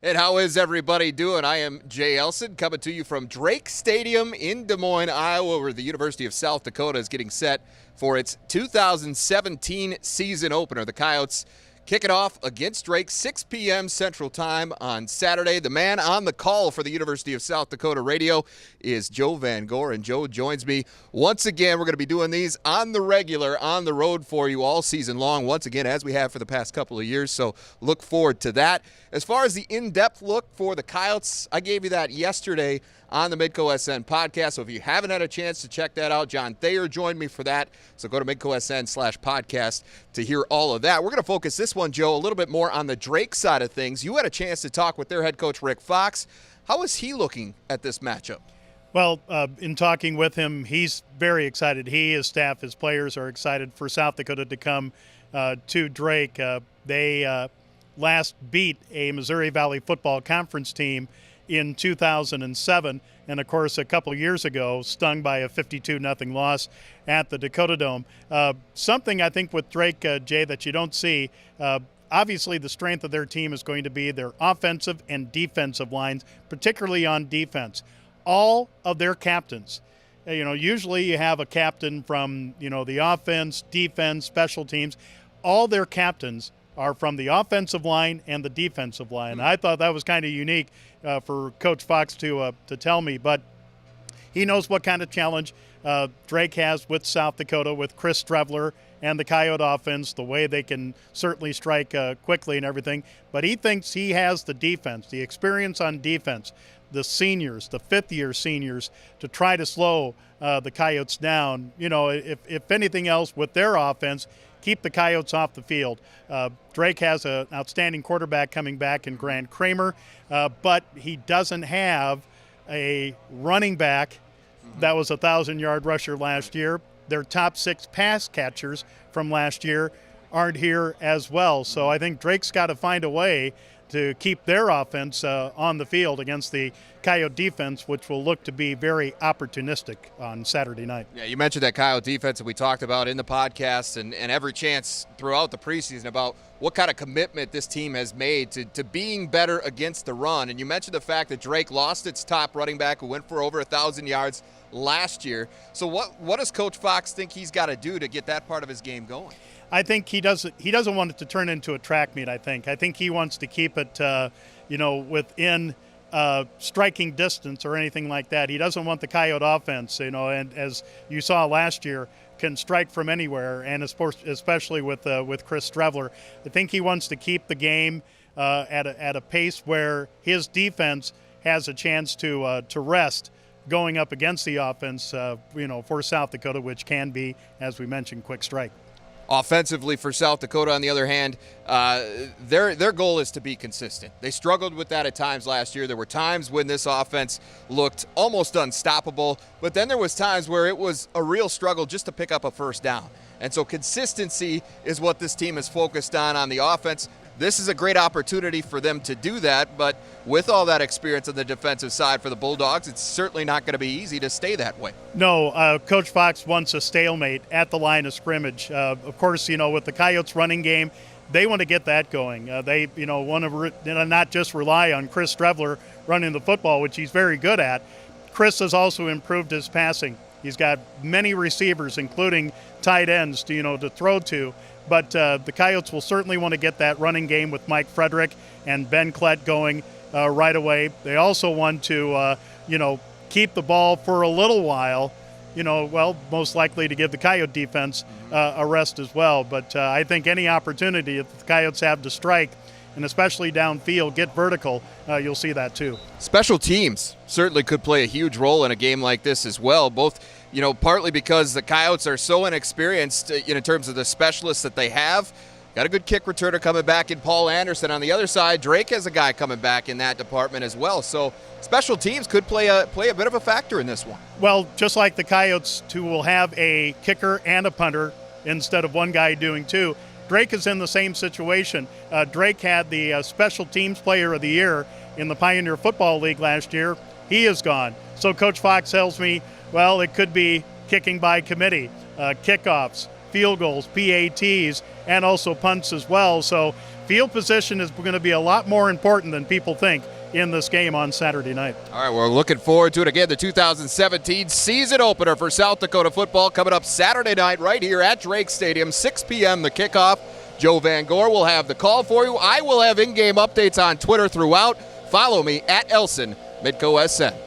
And how is everybody doing? I am Jay Elsen coming to you from Drake Stadium in Des Moines, Iowa, where the University of South Dakota is getting set for its 2017 season opener. The Coyotes kick it off against Drake, 6 p.m. Central Time on Saturday. The man on the call for the University of South Dakota radio is Joe Van Gore, and Joe joins me once again. We're going to be doing these on the regular, on the road for you all season long, once again, as we have for the past couple of years, so look forward to that. As far as the in-depth look for the Coyotes, I gave you that yesterday on the Midco SN podcast, so if you haven't had a chance to check that out, John Thayer joined me for that, so go to midcosn.com/podcast to hear all of that. We're going to focus this one, Joe, a little bit more on the Drake side of things. You had a chance to talk with their head coach, Rick Fox. How is he looking at this matchup? Well, in talking with him, he's very excited. He, his staff, his players are excited for South Dakota to come to Drake. They last beat a Missouri Valley Football Conference team in 2007, and of course a couple of years ago stung by a 52-0 loss at the Dakota Dome. Something I think with Drake, Jay, that you don't see, obviously the strength of their team is going to be their offensive and defensive lines, particularly on defense. All of their captains, usually you have a captain from, the offense, defense, special teams. All their captains are from the offensive line and the defensive line. I thought that was kind of unique for Coach Fox to tell me, but he knows what kind of challenge Drake has with South Dakota, with Chris Strevler and the Coyote offense, the way they can certainly strike quickly and everything. But he thinks he has the defense, the experience on defense, the seniors, the fifth-year seniors, to try to slow the Coyotes down. If anything else, with their offense, keep the Coyotes off the field. Drake has an outstanding quarterback coming back in Grant Kramer, but he doesn't have a running back that was a 1,000-yard rusher last year. Their top 6 pass catchers from last year aren't here as well. So I think Drake's got to find a way to keep their offense on the field against the Coyote defense, which will look to be very opportunistic on Saturday night. Yeah, you mentioned that Coyote defense that we talked about in the podcast and every chance throughout the preseason about what kind of commitment this team has made to being better against the run. And you mentioned the fact that Drake lost its top running back who went for over 1,000 yards last year. So what does Coach Fox think he's got to do to get that part of his game going? I think he doesn't want it to turn into a track meet. I think he wants to keep it, within striking distance or anything like that. He doesn't want the Coyote offense, and as you saw last year, can strike from anywhere, and especially with Chris Strevler. I think he wants to keep the game at a pace where his defense has a chance to rest going up against the offense, for South Dakota, which can be, as we mentioned, quick strike. Offensively for South Dakota, on the other hand, their goal is to be consistent. They struggled with that at times last year. There were times when this offense looked almost unstoppable, but then there was times where it was a real struggle just to pick up a first down. And so consistency is what this team is focused on the offense. This is a great opportunity for them to do that, but with all that experience on the defensive side for the Bulldogs, it's certainly not going to be easy to stay that way. No, Coach Fox wants a stalemate at the line of scrimmage. Of course, with the Coyotes running game, they want to get that going. They, want to not just rely on Chris Strevler running the football, which he's very good at. Chris has also improved his passing. He's got many receivers, including tight ends, to throw to. But the Coyotes will certainly want to get that running game with Mike Frederick and Ben Klett going right away. They also want to, keep the ball for a little while, most likely to give the Coyote defense a rest as well. But I think any opportunity that the Coyotes have to strike, and especially downfield, get vertical, you'll see that too. Special teams certainly could play a huge role in a game like this as well, both partly because the Coyotes are so inexperienced in terms of the specialists that they have. Got a good kick returner coming back in Paul Anderson. On the other side, Drake has a guy coming back in that department as well. So special teams could play a bit of a factor in this one. Well, just like the Coyotes, who will have a kicker and a punter instead of one guy doing two, Drake is in the same situation. Drake had the Special Teams Player of the Year in the Pioneer Football League last year. He is gone. So Coach Fox tells me, well, it could be kicking by committee, kickoffs, field goals, PATs, and also punts as well. So field position is going to be a lot more important than people think in this game on Saturday night. All right, we're looking forward to it. Again, the 2017 season opener for South Dakota football coming up Saturday night right here at Drake Stadium, 6 p.m. the kickoff. Joe Van Gore will have the call for you. I will have in-game updates on Twitter throughout. Follow me at Elsen, Midco SN.